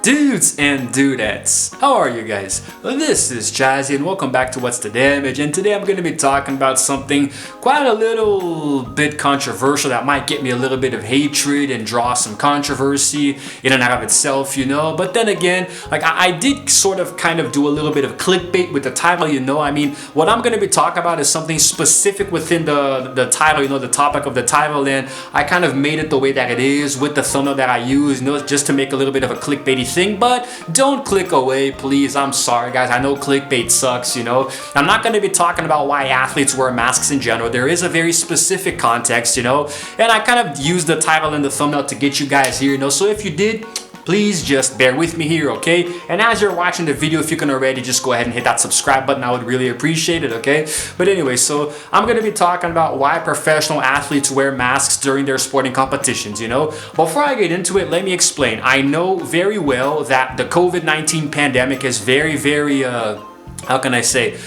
Dudes and dudettes, how are you guys? This is Jazzy and welcome back to What's the Damage, and today I'm going to be talking about something quite a little bit controversial that might get me a little bit of hatred and draw some controversy in and out of itself, you know, but then again, like I did sort of kind of do a little bit of clickbait with the title, you know. I mean, what I'm going to be talking about is something specific within the title, you know, the topic of the title, and I kind of made it the way that it is with the thumbnail that I use, you know, just to make a little bit of a clickbaity thing. But don't click away, please. I'm sorry, guys. I know clickbait sucks, you know. I'm not going to be talking about why athletes wear masks in general. There is a very specific context, you know, and I kind of used the title and the thumbnail to get you guys here, you know. So if you did, please just bear with me here, okay? And as you're watching the video, if you can already, just go ahead and hit that subscribe button. I would really appreciate it, okay? But anyway, so I'm going to be talking about why professional athletes wear masks during their sporting competitions, you know? Before I get into it, let me explain. I know very well that the COVID-19 pandemic is very, how can I say?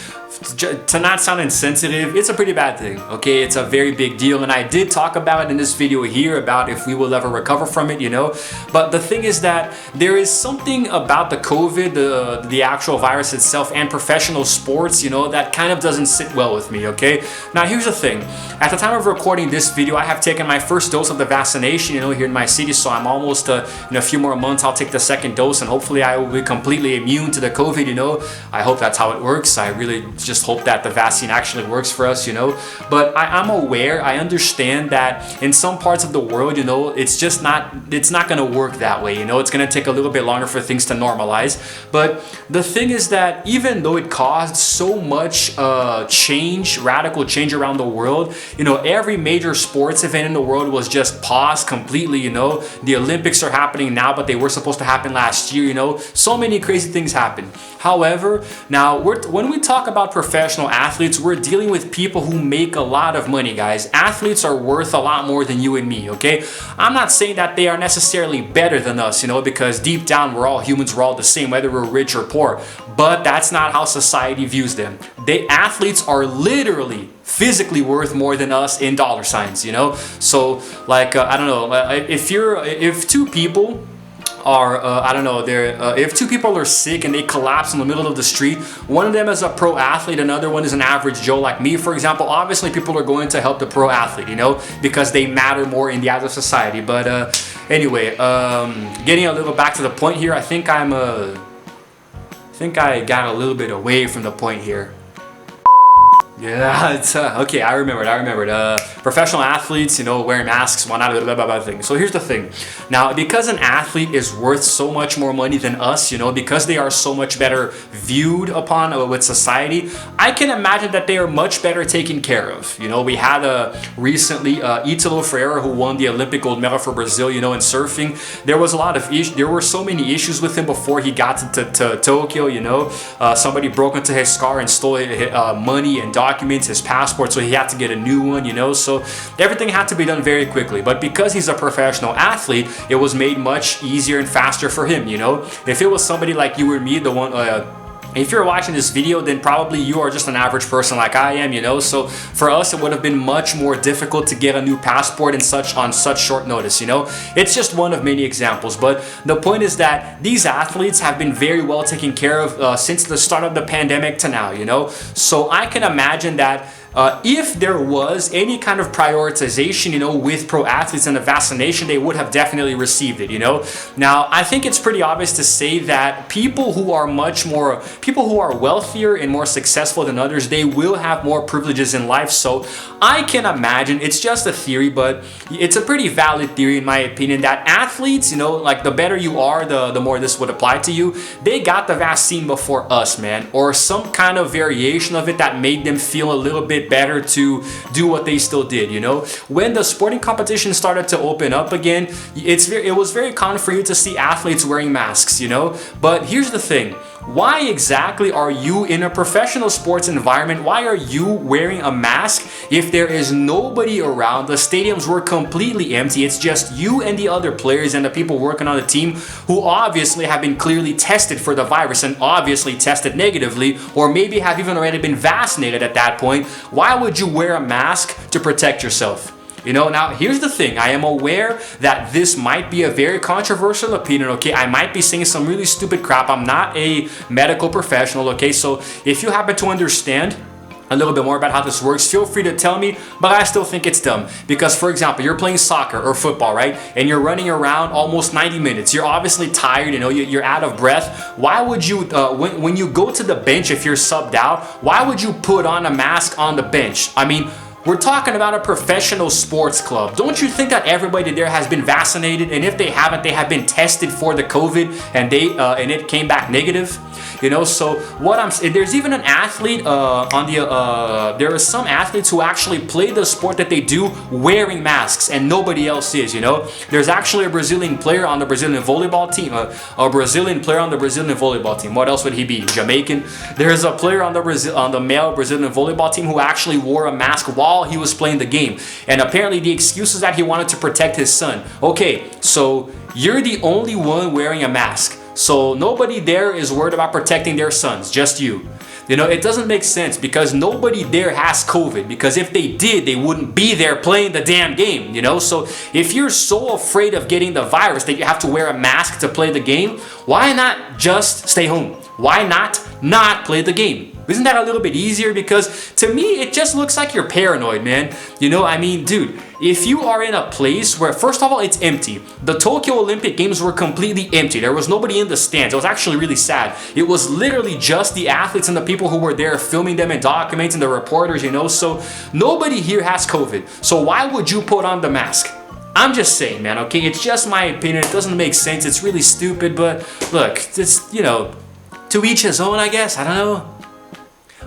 To not sound insensitive, it's a pretty bad thing, okay? It's a very big deal, and I did talk about it in this video here about if we will ever recover from it, you know. But the thing is that there is something about the COVID, the actual virus itself, and professional sports, you know, that kind of doesn't sit well with me, okay? Now here's the thing. At the time of recording this video, I have taken my first dose of the vaccination, you know, here in my city, so I'm almost in a few more months I'll take the second dose, and hopefully I will be completely immune to the COVID, you know. I hope that's how it works. I really just hope that the vaccine actually works for us, you know. But I'm aware, I understand that in some parts of the world, you know, it's not gonna work that way, you know. It's gonna take a little bit longer for things to normalize. But the thing is that even though it caused so much radical change around the world, you know, every major sports event in the world was just paused completely, you know. The Olympics are happening now, but they were supposed to happen last year, you know. So many crazy things happen. However, now when we talk about professional athletes, we're dealing with people who make a lot of money, guys. Athletes are worth a lot more than you and me, okay? I'm not saying that they are necessarily better than us, you know, because deep down we're all humans, we're all the same, whether we're rich or poor. But that's not how society views them. Athletes are literally physically worth more than us in dollar signs, you know? So like, I don't know, if two people are, if two people are sick and they collapse in the middle of the street, one of them is a pro athlete, another one is an average Joe like me, for example, obviously people are going to help the pro athlete, you know, because they matter more in the eyes of society. But anyway, getting a little back to the point here, I think I got a little bit away from the point here. Yeah, it's okay, I remembered. Professional athletes, you know, wearing masks, blah, blah, blah, blah thing. So here's the thing. Now, because an athlete is worth so much more money than us, you know, because they are so much better viewed upon with society, I can imagine that they are much better taken care of. You know, we had recently Italo Ferreira, who won the Olympic gold medal for Brazil, you know, in surfing. There was a lot of there were so many issues with him before he got to Tokyo, you know. Somebody broke into his car and stole money and documents, his passport, so he had to get a new one, you know. So everything had to be done very quickly. But because he's a professional athlete, it was made much easier and faster for him, you know. If it was somebody like you or me, the one if you're watching this video, then probably you are just an average person like I am, you know. So for us, it would have been much more difficult to get a new passport on such short notice, you know. It's just one of many examples. But the point is that these athletes have been very well taken care of since the start of the pandemic to now, you know. So I can imagine that if there was any kind of prioritization, you know, with pro athletes and the vaccination, they would have definitely received it, you know. Now, I think it's pretty obvious to say that people who are wealthier and more successful than others, they will have more privileges in life. So I can imagine, it's just a theory, but it's a pretty valid theory in my opinion, that athletes, you know, like the better you are, the more this would apply to you. They got the vaccine before us, man, or some kind of variation of it that made them feel a little bit better to do what they still did, you know. When the sporting competition started to open up again, it was very common for you to see athletes wearing masks, you know. But here's the thing. Why exactly are you in a professional sports environment? Why are you wearing a mask if there is nobody around? The stadiums were completely empty. It's just you and the other players and the people working on the team who obviously have been clearly tested for the virus and obviously tested negatively, or maybe have even already been vaccinated at that point. Why would you wear a mask to protect yourself? You know, now here's the thing. I am aware that this might be a very controversial opinion, okay? I might be saying some really stupid crap. I'm not a medical professional, okay? So if you happen to understand a little bit more about how this works, feel free to tell me, but I still think it's dumb. Because for example, you're playing soccer or football, right? And you're running around almost 90 minutes. You're obviously tired, you know, you're out of breath. Why would you, when you go to the bench, if you're subbed out, why would you put on a mask on the bench? I mean, we're talking about a professional sports club. Don't you think that everybody there has been vaccinated? And if they haven't, they have been tested for the COVID and it came back negative. You know, so what I'm saying, there's even an athlete there are some athletes who actually play the sport that they do wearing masks and nobody else is, you know. There's actually a Brazilian player on the Brazilian volleyball team, a Brazilian player on the Brazilian volleyball team. What else would he be? Jamaican. There's a player on the male Brazilian volleyball team who actually wore a mask while he was playing the game. And apparently the excuse is that he wanted to protect his son. Okay, so you're the only one wearing a mask. So nobody there is worried about protecting their sons, just you. You know, it doesn't make sense because nobody there has COVID, because if they did, they wouldn't be there playing the damn game, you know? So if you're so afraid of getting the virus that you have to wear a mask to play the game, why not just stay home? Why not play the game? Isn't that a little bit easier? Because to me, it just looks like you're paranoid, man. You know, I mean, dude, if you are in a place where, first of all, it's empty. The Tokyo Olympic Games were completely empty. There was nobody in the stands. It was actually really sad. It was literally just the athletes and the people who were there filming them and documenting, the reporters, you know. So nobody here has COVID. So why would you put on the mask? I'm just saying, man, okay? It's just my opinion. It doesn't make sense. It's really stupid, but look, it's, you know, to each his own, I guess. I don't know.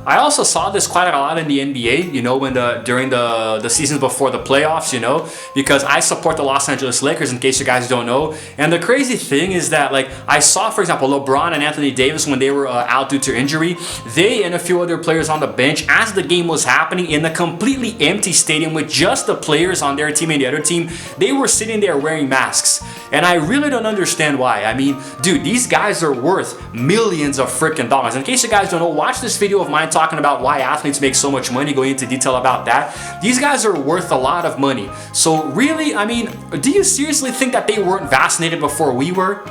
I also saw this quite a lot in the NBA, you know, during the seasons before the playoffs, you know, because I support the Los Angeles Lakers, in case you guys don't know. And the crazy thing is that, like, I saw, for example, LeBron and Anthony Davis, when they were out due to injury, they and a few other players on the bench, as the game was happening in a completely empty stadium with just the players on their team and the other team, they were sitting there wearing masks. And I really don't understand why. I mean, dude, these guys are worth millions of freaking dollars. In case you guys don't know, watch this video of mine talking about why athletes make so much money, going into detail about that. These guys are worth a lot of money. So really, I mean, do you seriously think that they weren't vaccinated before we were?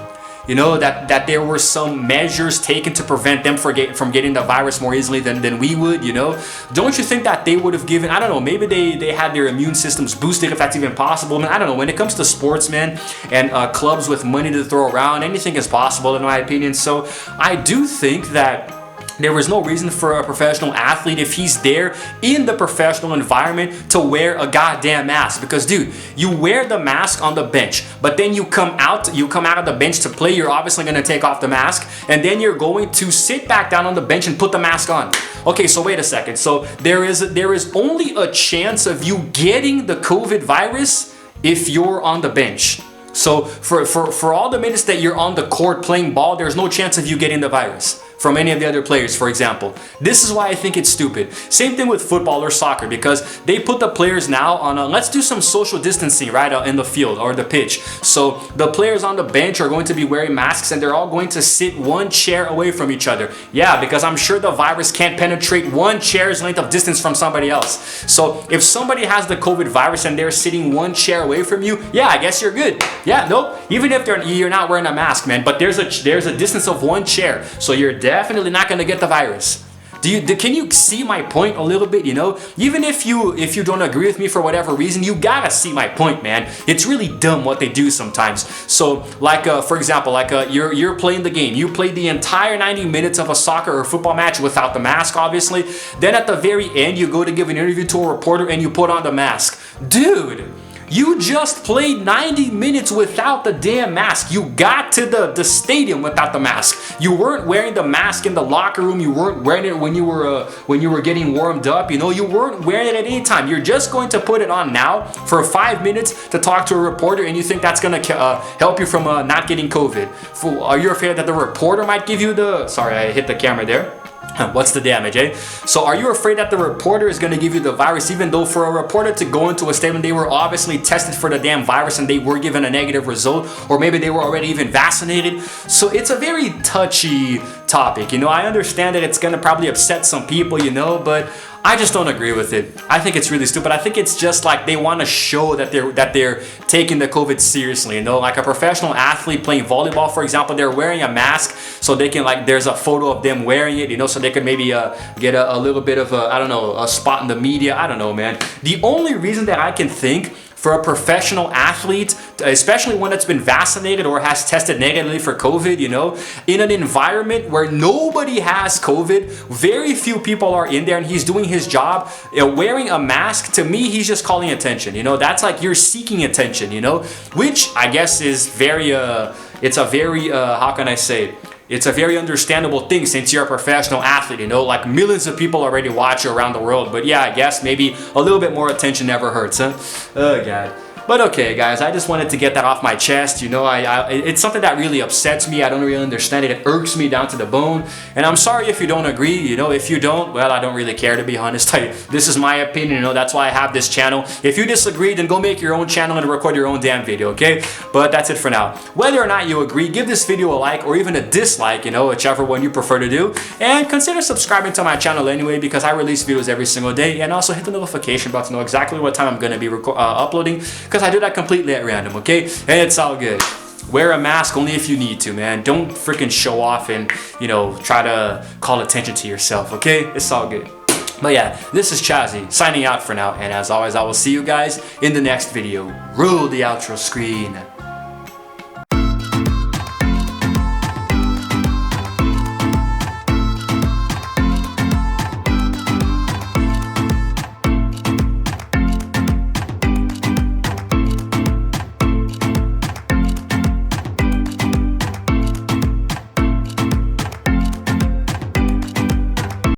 You know, that there were some measures taken to prevent them from getting the virus more easily than we would, you know? Don't you think that they would have given, I don't know, maybe they had their immune systems boosted, if that's even possible. Man, I don't know. When it comes to sports, man, and clubs with money to throw around, anything is possible in my opinion. So I do think that there was no reason for a professional athlete, if he's there in the professional environment, to wear a goddamn mask. Because, dude, you wear the mask on the bench, but then you come out of the bench to play, you're obviously going to take off the mask, and then you're going to sit back down on the bench and put the mask on. Okay, so wait a second. So there is only a chance of you getting the COVID virus if you're on the bench. So for all the minutes that you're on the court playing ball, there's no chance of you getting the virus from any of the other players, for example. This is why I think it's stupid. Same thing with football or soccer, because they put the players now on let's do some social distancing right out in the field or the pitch. So the players on the bench are going to be wearing masks and they're all going to sit one chair away from each other. Yeah, because I'm sure the virus can't penetrate one chair's length of distance from somebody else. So if somebody has the COVID virus and they're sitting one chair away from you, yeah, I guess you're good. Yeah, no, even if you're not wearing a mask, man, but there's a distance of one chair, so you're definitely not going to get the virus. Can you see my point a little bit, you know? Even if you don't agree with me for whatever reason, you gotta see my point, man. It's really dumb what they do sometimes. So, like, for example, like you're playing the game. You played the entire 90 minutes of a soccer or football match without the mask, obviously. Then at the very end, you go to give an interview to a reporter and you put on the mask. Dude! You just played 90 minutes without the damn mask. You got to the stadium without the mask. You weren't wearing the mask in the locker room. You weren't wearing it when you were getting warmed up. You know, you weren't wearing it at any time. You're just going to put it on now for 5 minutes to talk to a reporter, and you think that's going to help you from not getting COVID. Are you afraid that the reporter might give you the... Sorry, I hit the camera there. What's the damage, eh? So are you afraid that the reporter is going to give you the virus, even though for a reporter to go into a statement, they were obviously tested for the damn virus and they were given a negative result, or maybe they were already even vaccinated? So it's a very touchy topic, you know. I understand that it's going to probably upset some people, you know, but I just don't agree with it. I think it's really stupid. I think it's just like they want to show that they're taking the COVID seriously, you know? Like a professional athlete playing volleyball, for example, they're wearing a mask so they can, like, there's a photo of them wearing it, you know, so they could maybe get a little bit of a, I don't know, a spot in the media. I don't know, man. The only reason that I can think for a professional athlete, especially one that's been vaccinated or has tested negatively for COVID, you know, in an environment where nobody has COVID, very few people are in there, and he's doing his job, you know, wearing a mask, to me, he's just calling attention, you know, that's like you're seeking attention, you know, which I guess is very, it's a very, how can I say, it's a very understandable thing since you're a professional athlete, you know, like millions of people already watch you around the world. But yeah, I guess maybe a little bit more attention never hurts, huh? Oh, God. But okay, guys, I just wanted to get that off my chest. You know, it's something that really upsets me. I don't really understand it. It irks me down to the bone. And I'm sorry if you don't agree. You know, if you don't, well, I don't really care, to be honest. This is my opinion, you know, that's why I have this channel. If you disagree, then go make your own channel and record your own damn video, okay? But that's it for now. Whether or not you agree, give this video a like or even a dislike, you know, whichever one you prefer to do. And consider subscribing to my channel anyway, because I release videos every single day. And also hit the notification button to know exactly what time I'm going to be uploading, because I do that completely at random, okay? And it's all good. Wear a mask only if you need to, man. Don't freaking show off and, you know, try to call attention to yourself, okay? It's all good. But yeah, this is Chazzy signing out for now, and as always, I will see you guys in the next video. Roll the outro screen.